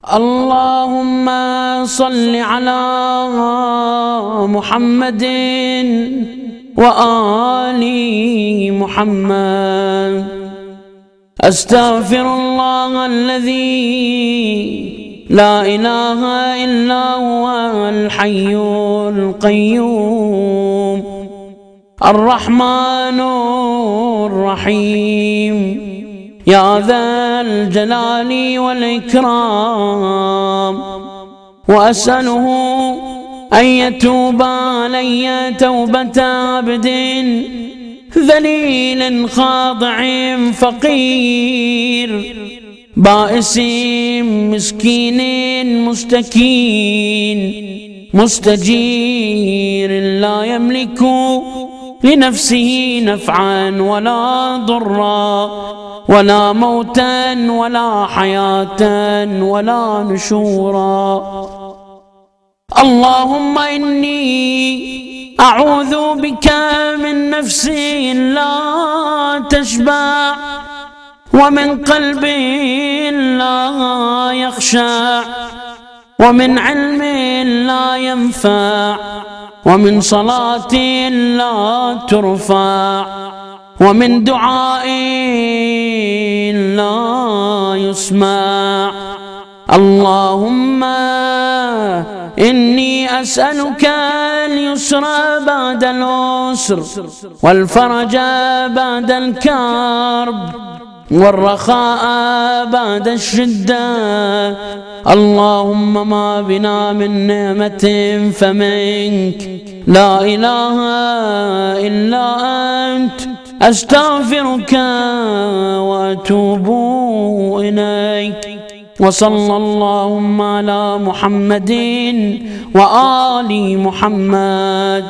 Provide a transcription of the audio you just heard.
اللهم صل على محمد وآل محمد. أستغفر الله الذي لا إله إلا هو الحي القيوم الرحمن الرحيم يا ذا الجلال والإكرام، وأسأله أن يتوب علي توبة عبد ذليل خاضع فقير بائس مسكين مستكين مستجير لا يملك لنفسه نفعا ولا ضرا ولا موتا ولا حياة ولا نشورا. اللهم إني أعوذ بك من نفس لا تشبع، ومن قلب لا يخشع، ومن علم لا ينفع، ومن صلاة لا ترفع، ومن دعاء لا يسمع. اللهم إني أسألك اليسر بعد العسر، والفرج بعد الكرب، والرخاء بعد الشدة. اللهم ما بنا من نعمة فمنك، لا إله إلا أنت. أستغفرك وأتوب إليك. وصلى اللهم على محمد وآل محمد.